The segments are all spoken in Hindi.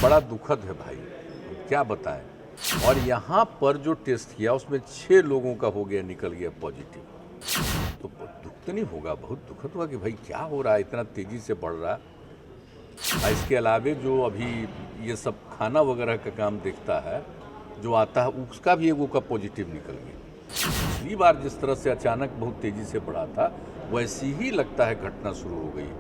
बड़ा दुखद है भाई, क्या बताएं। और यहाँ पर जो टेस्ट किया उसमें 6 लोगों का हो गया, निकल गया पॉजिटिव। तो दुख तो नहीं होगा, बहुत दुखद हुआ कि भाई क्या हो रहा है, इतना तेजी से बढ़ रहा है। इसके अलावे जो अभी ये सब खाना वगैरह का काम देखता है, जो आता है उसका भी एगो का पॉजिटिव निकल गया। पिछली बार जिस तरह से अचानक बहुत तेजी से बढ़ा था, वैसी ही लगता है घटना शुरू हो गई।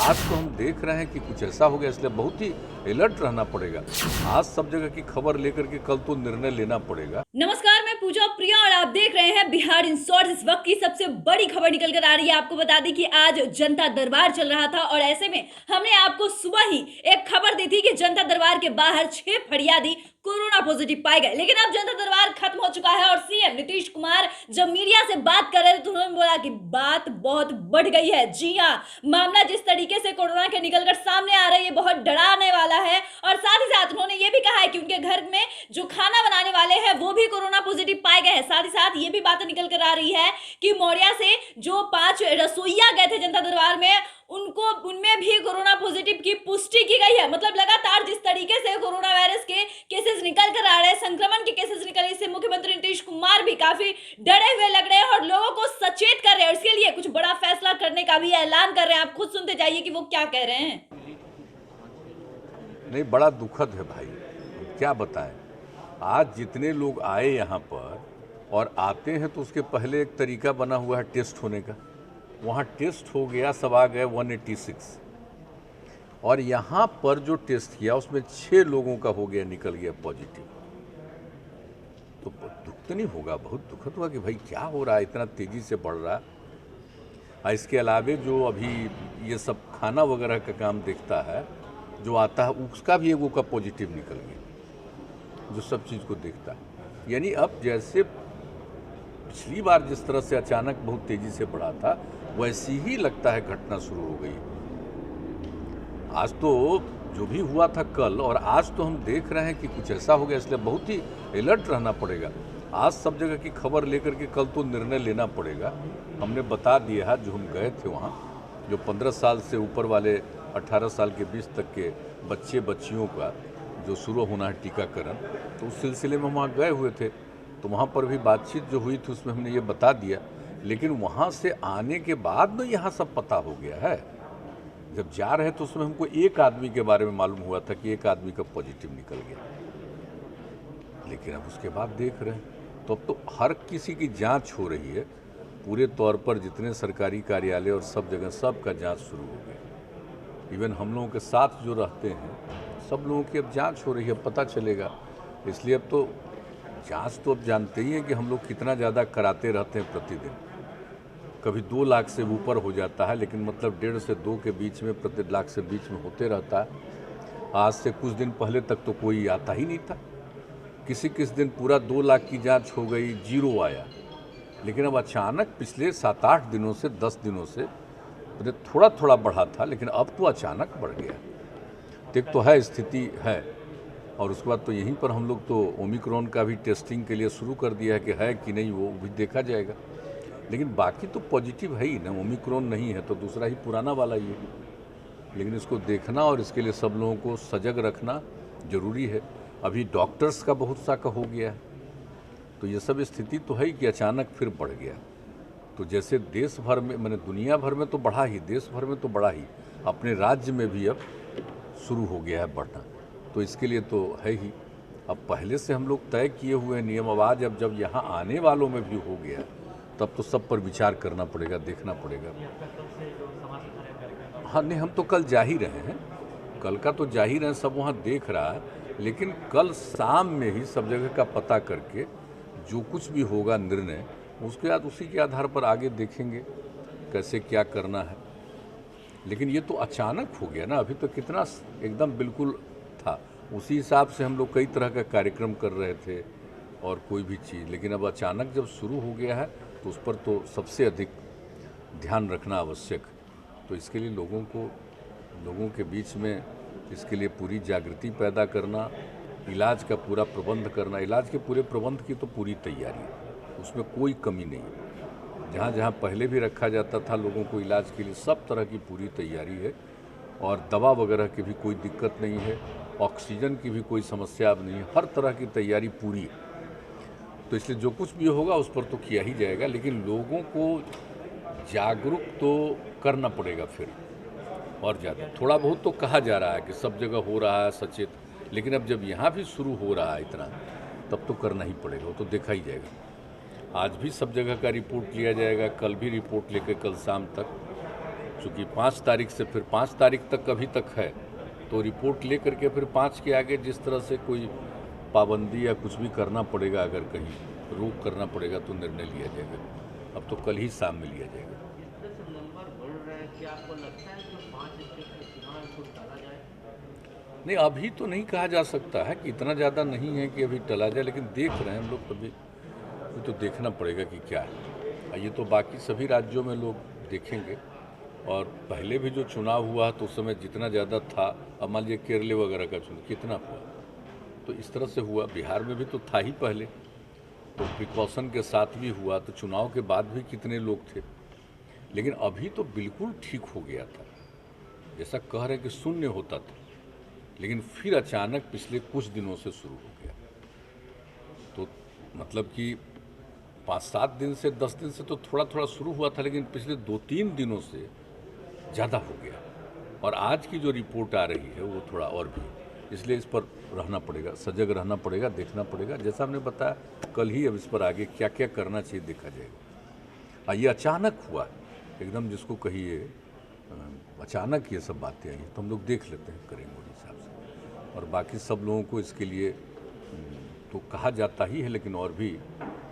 आज तो हम देख रहे हैं कि कुछ ऐसा हो गया, इसलिए बहुत ही अलर्ट रहना पड़ेगा। आज सब जगह की खबर लेकर के कल तो निर्णय लेना पड़ेगा। नमस्कार, मैं पूजा प्रिया और आप देख रहे हैं बिहार इन शॉर्ट्स। इस वक्त की सबसे बड़ी खबर निकल कर आ रही है। आपको बता दें कि आज जनता दरबार चल रहा था और ऐसे में हमने आपको सुबह ही एक खबर दी थी कि जनता दरबार के बाहर 6 फरियादी कोरोना पॉजिटिव पाए गए। लेकिन अब जनता दरबार खत्म हो चुका है और सीएम नीतीश कुमार जब मीडिया से बात कर रहे थे तो उन्होंने बोला कि बात बहुत बढ़ गई है। जी हाँ, मामला जिस तरीके से कोरोना के निकलकर सामने आ रहा है ये बहुत डराने वाला है। और साथ ही साथ उन्होंने ये भी कहा है कि उनके घर में जो खाना बनाने वाले हैं वो भी कोरोना पॉजिटिव पाए गए हैं। साथ ही साथ ये भी बात निकल कर आ रही है कि मौर्या से जो 5 रसोइया गए थे जनता दरबार में, उनमें भी कोरोना पॉजिटिव की पुष्टि की गई है। मतलब लगातार जिस तरीके से कोरोना वायरस के केसेस निकल कर आ रहे हैं, संक्रमण के केसेस निकल रहे हैं, इससे मुख्यमंत्री नीतीश कुमार भी काफी डरे हुए लग रहे हैं और लोगों को सचेत कर रहे हैं। इसके लिए कुछ बड़ा फैसला करने का भी ऐलान कर रहे हैं। आप खुद सुनते जाइए कि वो क्या कह रहे हैं। नहीं, बड़ा दुखद है भाई, क्या बताएं। आज जितने लोग आए यहाँ पर और आते हैं तो उसके पहले एक तरीका बना हुआ है टेस्ट होने का। वहाँ टेस्ट हो गया, सब आ गए 186। और यहाँ पर जो टेस्ट किया उसमें 6 लोगों का हो गया, निकल गया पॉजिटिव। तो दुख तो नहीं होगा, बहुत दुखद हुआ कि भाई क्या हो रहा है, इतना तेजी से बढ़ रहा है। इसके अलावे जो अभी ये सब खाना वगैरह का काम देखता है, जो आता है उसका भी एगो का पॉजिटिव निकल गया, जो सब चीज़ को देखता है। यानी अब जैसे पिछली बार जिस तरह से अचानक बहुत तेजी से बढ़ा था, वैसी ही लगता है घटना शुरू हो गई। आज तो जो भी हुआ था कल, और आज तो हम देख रहे हैं कि कुछ ऐसा हो गया, इसलिए बहुत ही अलर्ट रहना पड़ेगा। आज सब जगह की खबर लेकर के कल तो निर्णय लेना पड़ेगा। हमने बता दिया है, जो हम गए थे वहाँ, जो 15 साल से ऊपर वाले 18 साल के बीच तक के बच्चे बच्चियों का जो शुरू होना है टीकाकरण, तो उस सिलसिले में वहाँ गए हुए थे। तो वहाँ पर भी बातचीत जो हुई थी उसमें हमने ये बता दिया। लेकिन वहाँ से आने के बाद में यहाँ सब पता हो गया है। जब जा रहे तो उसमें हमको एक आदमी के बारे में मालूम हुआ था कि एक आदमी का पॉजिटिव निकल गया। लेकिन अब उसके बाद देख रहे हैं तो अब तो हर किसी की जांच हो रही है पूरे तौर पर। जितने सरकारी कार्यालय और सब जगह सब का जांच शुरू हो गया। इवन हम लोगों के साथ जो रहते हैं सब लोगों की अब जांच हो रही है, पता चलेगा। इसलिए अब तो जांच तो अब जानते ही हैं कि हम लोग कितना ज़्यादा कराते रहते हैं प्रतिदिन। कभी 2 लाख से ऊपर हो जाता है, लेकिन मतलब 1.5 से 2 के बीच में, प्रति लाख से बीच में होते रहता है। आज से कुछ दिन पहले तक तो कोई आता ही नहीं था। किस दिन पूरा 2 लाख की जांच हो गई, 0 आया। लेकिन अब अचानक पिछले 7-8 दिनों से, 10 दिनों से थोड़ा थोड़ा बढ़ा था, लेकिन अब तो अचानक बढ़ गया। एक तो है स्थिति है, और उसके बाद तो यहीं पर हम लोग तो ओमिक्रॉन का भी टेस्टिंग के लिए शुरू कर दिया है कि है कि नहीं वो भी देखा जाएगा। लेकिन बाकी तो पॉजिटिव है ही ना, ओमिक्रॉन नहीं है तो दूसरा ही पुराना वाला ही है। लेकिन इसको देखना और इसके लिए सब लोगों को सजग रखना ज़रूरी है। अभी डॉक्टर्स का बहुत सा का हो गया है, तो ये सब स्थिति तो है ही कि अचानक फिर बढ़ गया। तो जैसे देश भर में, मैंने दुनिया भर में तो बढ़ा ही, देश भर में तो बढ़ा ही, अपने राज्य में भी अब शुरू हो गया है बढ़ना। तो इसके लिए तो है ही, अब पहले से हम लोग तय किए हुए नियम, अब आज अब जब यहाँ आने वालों में भी हो गया तब तो सब पर विचार करना पड़ेगा, देखना पड़ेगा। हाँ नहीं, हम तो कल जा ही रहे हैं, कल का तो जा ही रहे हैं, सब वहाँ देख रहा है। लेकिन कल शाम में ही सब जगह का पता करके जो कुछ भी होगा निर्णय, उसके बाद उसी के आधार पर आगे देखेंगे कैसे क्या करना है। लेकिन ये तो अचानक हो गया ना, अभी तो कितना एकदम बिल्कुल था, उसी हिसाब से हम लोग कई तरह का कार्यक्रम कर रहे थे और कोई भी चीज़। लेकिन अब अचानक जब शुरू हो गया है तो उस पर तो सबसे अधिक ध्यान रखना आवश्यक। तो इसके लिए लोगों के बीच में इसके लिए पूरी जागृति पैदा करना, इलाज का पूरा प्रबंध करना। इलाज के पूरे प्रबंध की तो पूरी तैयारी है, उसमें कोई कमी नहीं है। जहाँ जहाँ पहले भी रखा जाता था लोगों को इलाज के लिए, सब तरह की पूरी तैयारी है। और दवा वगैरह की भी कोई दिक्कत नहीं है, ऑक्सीजन की भी कोई समस्या अब नहीं है, हर तरह की तैयारी पूरी है। तो इसलिए जो कुछ भी होगा उस पर तो किया ही जाएगा, लेकिन लोगों को जागरूक तो करना पड़ेगा फिर और ज़्यादा। थोड़ा बहुत तो कहा जा रहा है कि सब जगह हो रहा है सचेत, लेकिन अब जब यहाँ भी शुरू हो रहा है इतना, तब तो करना ही पड़ेगा, वो तो देखा ही जाएगा। आज भी सब जगह का रिपोर्ट लिया जाएगा, कल भी रिपोर्ट लेकर कल शाम तक, चूँकि 5 तारीख से फिर 5 तारीख तक अभी तक है, तो रिपोर्ट ले करके फिर 5 के आगे जिस तरह से कोई पाबंदी या कुछ भी करना पड़ेगा, अगर कहीं रोक करना पड़ेगा तो निर्णय लिया जाएगा। अब तो कल ही शाम में लिया जाएगा। जिस तरह से नंबर बढ़ रहा है, क्या आपको लगता है कि 5 स्टेट में चुनाव को टाला जाए? नहीं, अभी तो नहीं कहा जा सकता है कि इतना ज़्यादा नहीं है कि अभी टला जाए, लेकिन देख रहे हैं हम लोग, अभी तो देखना पड़ेगा कि क्या है। ये तो बाकी सभी राज्यों में लोग देखेंगे, और पहले भी जो चुनाव हुआ तो उस समय जितना ज़्यादा था, अब मान लीजिए केरल वगैरह का चुनाव कितना हुआ, तो इस तरह से हुआ। बिहार में भी तो था ही पहले, तो प्रिकॉशन के साथ भी हुआ, तो चुनाव के बाद भी कितने लोग थे। लेकिन अभी तो बिल्कुल ठीक हो गया था, जैसा कह रहे हैं कि शून्य होता था, लेकिन फिर अचानक पिछले कुछ दिनों से शुरू हो गया। तो मतलब कि 5-7 दिन से 10 दिन से तो थोड़ा थोड़ा शुरू हुआ था, लेकिन पिछले 2-3 दिनों से ज़्यादा हो गया। और आज की जो रिपोर्ट आ रही है वो थोड़ा और भी, इसलिए इस पर रहना पड़ेगा, सजग रहना पड़ेगा, देखना पड़ेगा। जैसा हमने बताया, कल ही अब इस पर आगे क्या क्या करना चाहिए देखा जाएगा। ये अचानक हुआ एकदम, जिसको कहिए अचानक ये सब बातें आई, तो हम लोग देख लेते हैं, करेंगे उस हिसाब से। और बाकी सब लोगों को इसके लिए तो कहा जाता ही है, लेकिन और भी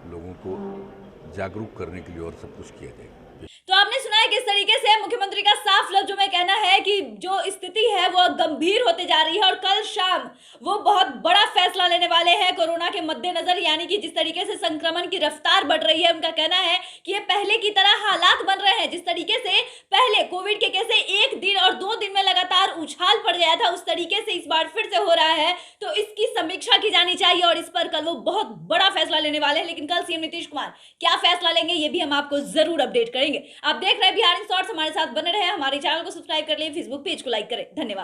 लोगों को जागरूक करने के लिए और सब कुछ किया जाएगा। तो आपने सुना है किस तरीके से मुख्यमंत्री का साफ लफ्जों में कहना है कि जो स्थिति है वो गंभीर होते जा रही है और कल शाम वो बहुत बड़ा फैसला लेने वाले हैं कोरोना के मद्देनजर। यानी कि जिस तरीके से संक्रमण की रफ्तार बढ़ रही है, उनका कहना है कि ये पहले की तरह हालात बन रहे हैं। जिस तरीके से पहले कोविड के केस 1 दिन और 2 दिन में लगातार उछाल पड़ गया था, उस तरीके से इस बार फिर से हो रहा है। तो इसकी समीक्षा की जानी चाहिए और इस पर कल वो बहुत बड़ा फैसला लेने वाले हैं। लेकिन कल सीएम नीतीश कुमार क्या फैसला लेंगे, ये भी हम आपको जरूर अपडेट करेंगे। आप देख रहे हैं बिहार इन शॉर्ट्स, हमारे साथ बने रहे, हमारे चैनल को सब्सक्राइब कर लिए, फेसबुक पेज को लाइक करें। धन्यवाद।